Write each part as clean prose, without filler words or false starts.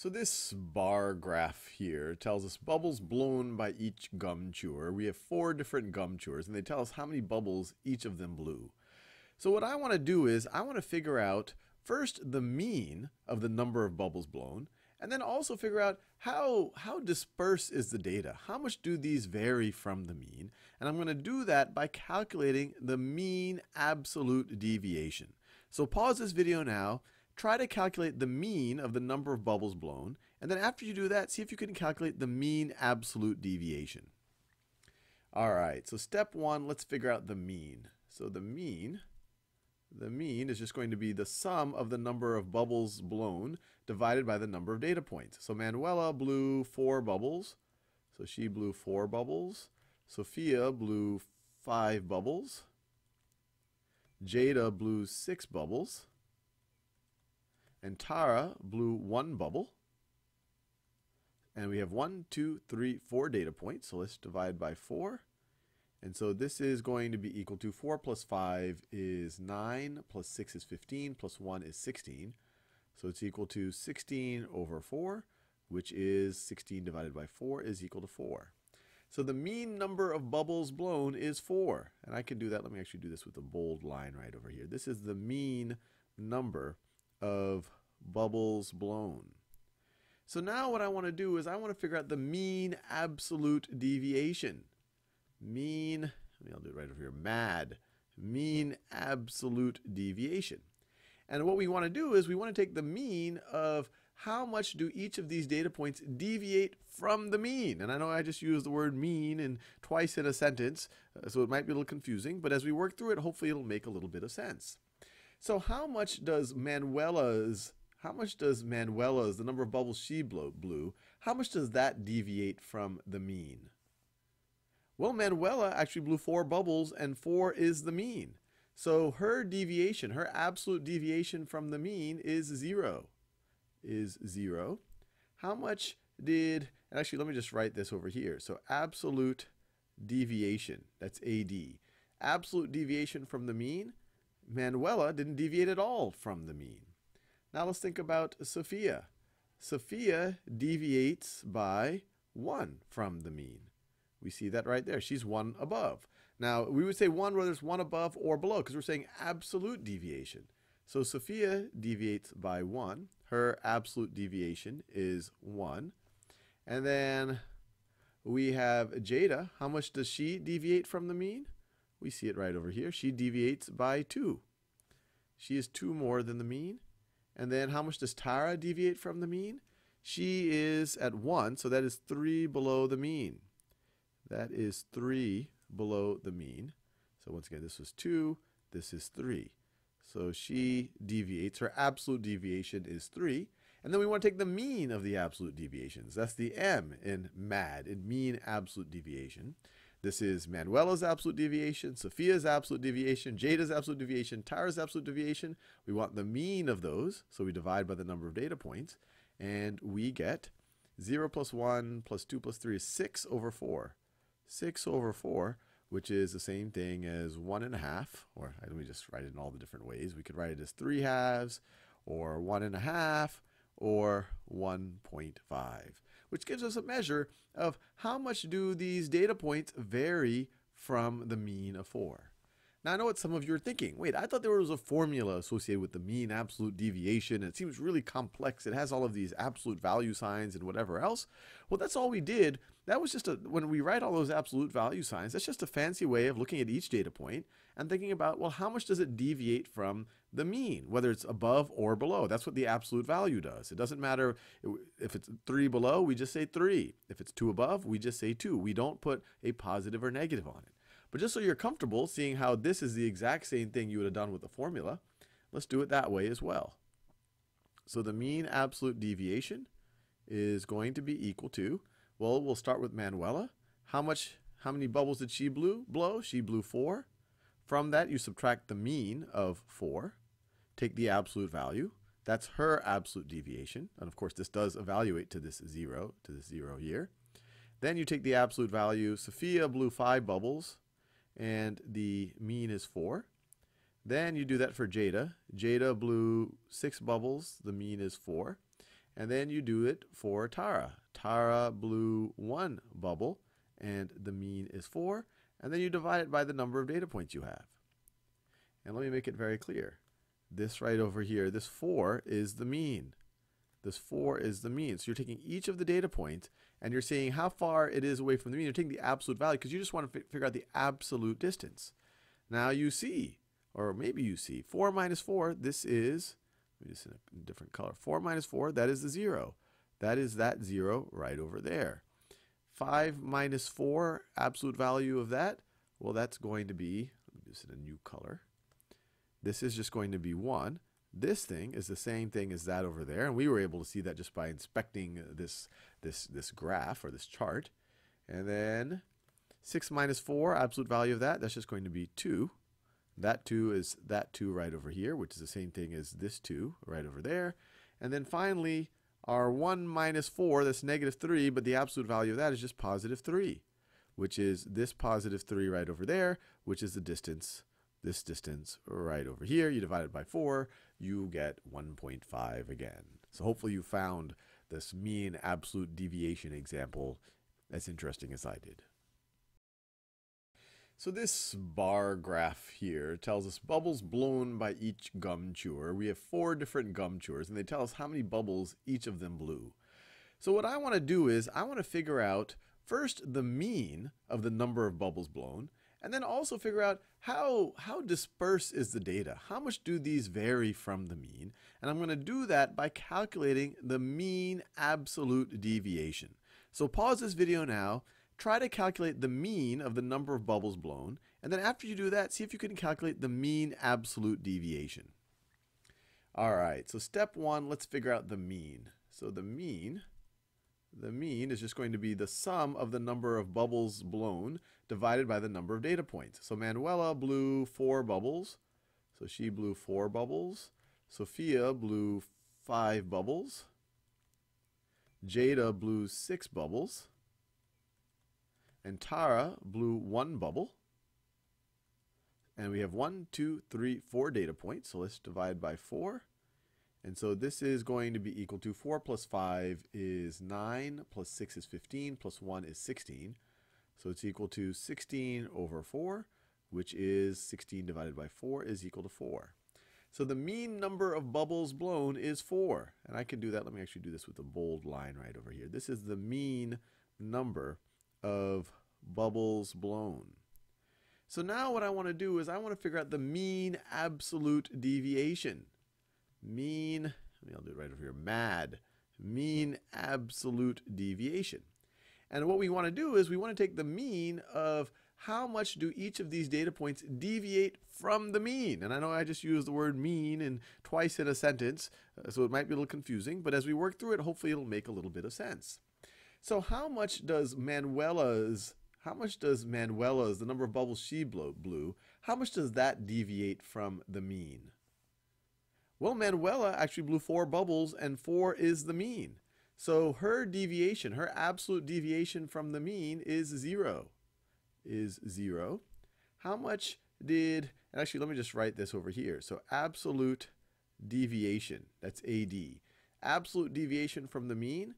So this bar graph here tells us bubbles blown by each gum chewer. We have 4 different gum chewers, and they tell us how many bubbles each of them blew. So what I want to do is I want to figure out first the mean of the number of bubbles blown, and then also figure out how dispersed is the data. How much do these vary from the mean? And I'm going to do that by calculating the mean absolute deviation. So pause this video now. Try to calculate the mean of the number of bubbles blown, and then after you do that, see if you can calculate the mean absolute deviation. All right, so step 1, let's figure out the mean. So the mean is just going to be the sum of the number of bubbles blown divided by the number of data points. So Manuela blew 4 bubbles, so she blew 4 bubbles. Sophia blew 5 bubbles. Jada blew 6 bubbles. And Tara blew 1 bubble. And we have 1, 2, 3, 4 data points. So let's divide by 4. And so this is going to be equal to 4 plus 5 is 9, plus 6 is 15, plus 1 is 16. So it's equal to 16 over 4, which is 16 divided by 4 is equal to 4. So the mean number of bubbles blown is 4. And I can do that. Let me actually do this with a bold line right over here. This is the mean number of bubbles blown. So now what I want to do is I want to figure out the mean absolute deviation. I'll do it right over here, MAD, mean absolute deviation. And what we want to do is we want to take the mean of how much do each of these data points deviate from the mean. And I know I just used the word mean and twice in a sentence, so it might be a little confusing, but as we work through it, hopefully it'll make a little bit of sense. So how much does Manuela's, the number of bubbles she blew, how much does that deviate from the mean? Well, Manuela actually blew 4 bubbles, and 4 is the mean. So her deviation, her absolute deviation from the mean is 0. How much did, and actually let me just write this over here. So absolute deviation, that's AD. Absolute deviation from the mean, Manuela didn't deviate at all from the mean. Now let's think about Sophia. Sophia deviates by 1 from the mean. We see that right there. She's 1 above. Now we would say 1 whether it's 1 above or below because we're saying absolute deviation. So Sophia deviates by 1. Her absolute deviation is 1. And then we have Jada. How much does she deviate from the mean? We see it right over here. She deviates by 2. She is 2 more than the mean. And then how much does Tara deviate from the mean? She is at 1, so that is 3 below the mean. That is 3 below the mean. So once again, this was 2, this is 3. So she deviates, her absolute deviation is 3. And then we want to take the mean of the absolute deviations. That's the M in MAD, in mean absolute deviation. This is Manuela's absolute deviation, Sophia's absolute deviation, Jada's absolute deviation, Tara's absolute deviation. We want the mean of those, so we divide by the number of data points. And we get 0 plus 1 plus 2 plus 3 is 6 over 4. 6 over 4, which is the same thing as 1.5, or let me just write it in all the different ways. We could write it as 3 halves, or 1.5, or 1.5, which gives us a measure of how much do these data points vary from the mean of 4. Now I know what some of you are thinking. Wait, I thought there was a formula associated with the mean absolute deviation. It seems really complex. It has all of these absolute value signs and whatever else. Well, that's all we did. That was just when we write all those absolute value signs, that's just a fancy way of looking at each data point and thinking about, well, how much does it deviate from the mean, whether it's above or below. That's what the absolute value does. It doesn't matter if it's 3 below, we just say 3. If it's 2 above, we just say 2. We don't put a positive or negative on it. But just so you're comfortable seeing how this is the exact same thing you would have done with the formula, let's do it that way as well. So the mean absolute deviation is going to be equal to, well, we'll start with Manuela. How many bubbles did she blow? She blew 4. From that, you subtract the mean of 4. Take the absolute value. That's her absolute deviation. And of course, this does evaluate to this 0 here. Then you take the absolute value. Sophia blew 5 bubbles, and the mean is 4. Then you do that for Jada. Jada blew 6 bubbles. The mean is 4. And then you do it for Tara. Tara blew 1 bubble, and the mean is 4. And then you divide it by the number of data points you have. And let me make it very clear. This right over here, this 4 is the mean. This 4 is the mean. So you're taking each of the data points and you're seeing how far it is away from the mean. You're taking the absolute value because you just want to figure out the absolute distance. Now you see, or maybe you see, 4 minus 4, this is, let me just in a different color. 4 minus 4, that is the 0. That is that 0 right over there. 5 minus 4, absolute value of that, well, that's going to be, let me just in a new color. This is just going to be 1. This thing is the same thing as that over there, and we were able to see that just by inspecting this graph or this chart. And then 6 minus 4, absolute value of that, that's just going to be 2. That 2 is that 2 right over here, which is the same thing as this 2 right over there. And then finally, our 1 minus 4, that's negative 3, but the absolute value of that is just positive 3, which is this positive 3 right over there, which is the distance, this distance right over here. You divide it by 4, you get 1.5 again. So hopefully you found this mean absolute deviation example as interesting as I did. So this bar graph here tells us bubbles blown by each gum chewer. We have 4 different gum chewers, and they tell us how many bubbles each of them blew. So what I want to do is I want to figure out first the mean of the number of bubbles blown, and then also figure out how dispersed is the data. How much do these vary from the mean? And I'm going to do that by calculating the mean absolute deviation. So pause this video now. Try to calculate the mean of the number of bubbles blown, and then after you do that, see if you can calculate the mean absolute deviation. All right, so step 1, let's figure out the mean. So the mean is just going to be the sum of the number of bubbles blown divided by the number of data points. So Manuela blew 4 bubbles, so she blew 4 bubbles. Sophia blew 5 bubbles. Jada blew 6 bubbles. And Tara blew 1 bubble. And we have 1, 2, 3, 4 data points. So let's divide by 4. And so this is going to be equal to 4 plus 5 is 9, plus 6 is 15, plus 1 is 16. So it's equal to 16 over 4, which is 16 divided by 4 is equal to 4. So the mean number of bubbles blown is 4. And I can do that. Let me actually do this with a bold line right over here. This is the mean number of bubbles blown. So now what I want to do is I want to figure out the mean absolute deviation. I'll do it right over here, MAD, mean absolute deviation. And what we want to do is we want to take the mean of how much do each of these data points deviate from the mean. And I know I just used the word mean twice in a sentence, so it might be a little confusing, but as we work through it, hopefully it'll make a little bit of sense. So how much does Manuela's, the number of bubbles she blew, how much does that deviate from the mean? Well, Manuela actually blew 4 bubbles, and 4 is the mean. So her deviation, her absolute deviation from the mean is 0. How much did, and actually let me just write this over here. So absolute deviation, that's AD. Absolute deviation from the mean,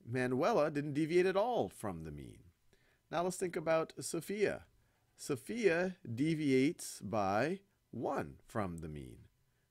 Manuela didn't deviate at all from the mean. Now let's think about Sophia. Sophia deviates by 1 from the mean.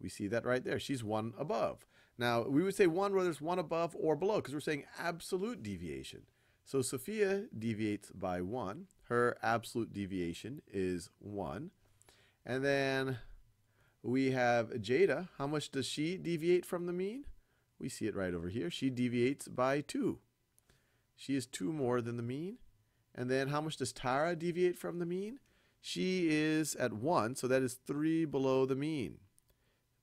We see that right there. She's 1 above. Now, we would say 1 whether it's 1 above or below because we're saying absolute deviation. So Sophia deviates by 1. Her absolute deviation is 1. And then we have Jada. How much does she deviate from the mean? We see it right over here. She deviates by 2. She is 2 more than the mean. And then how much does Tara deviate from the mean? She is at 1, so that is 3 below the mean.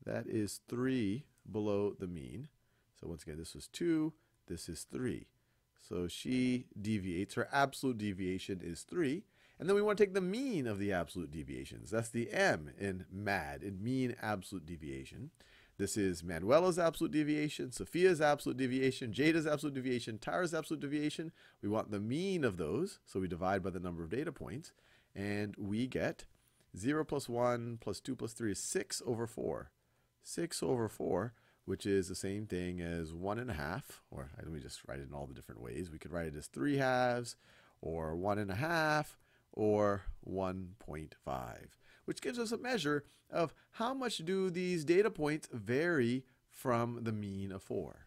That is 3 below the mean. So once again, this was 2, this is 3. So she deviates, her absolute deviation is 3. And then we want to take the mean of the absolute deviations. That's the M in MAD, in mean absolute deviation. This is Manuela's absolute deviation, Sophia's absolute deviation, Jada's absolute deviation, Tara's absolute deviation. We want the mean of those, so we divide by the number of data points. And we get 0 plus 1 plus 2 plus 3 is 6 over 4. 6 over 4, which is the same thing as 1.5, or let me just write it in all the different ways. We could write it as 3/2, or 1.5, or 1.5, which gives us a measure of how much do these data points vary from the mean of 4.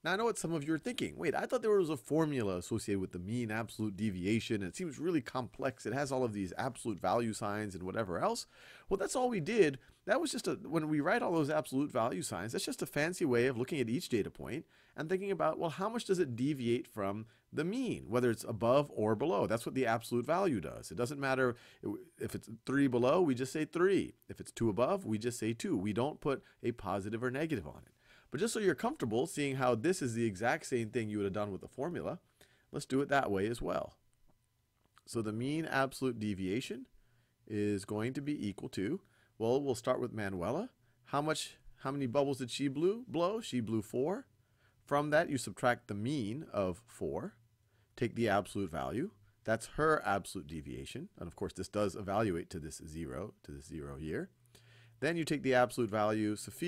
Now, I know what some of you are thinking. Wait, I thought there was a formula associated with the mean absolute deviation. It seems really complex. It has all of these absolute value signs and whatever else. Well, that's all we did. That was just when we write all those absolute value signs, that's just a fancy way of looking at each data point and thinking about, well, how much does it deviate from the mean, whether it's above or below? That's what the absolute value does. It doesn't matter if it's 3 below, we just say 3. If it's 2 above, we just say 2. We don't put a positive or negative on it. But just so you're comfortable seeing how this is the exact same thing you would have done with the formula, let's do it that way as well. So the mean absolute deviation is going to be equal to, well, we'll start with Manuela. How many bubbles did she blow? She blew 4. From that, you subtract the mean of 4, take the absolute value. That's her absolute deviation. And of course, this does evaluate to this 0 here. Then you take the absolute value, Sophia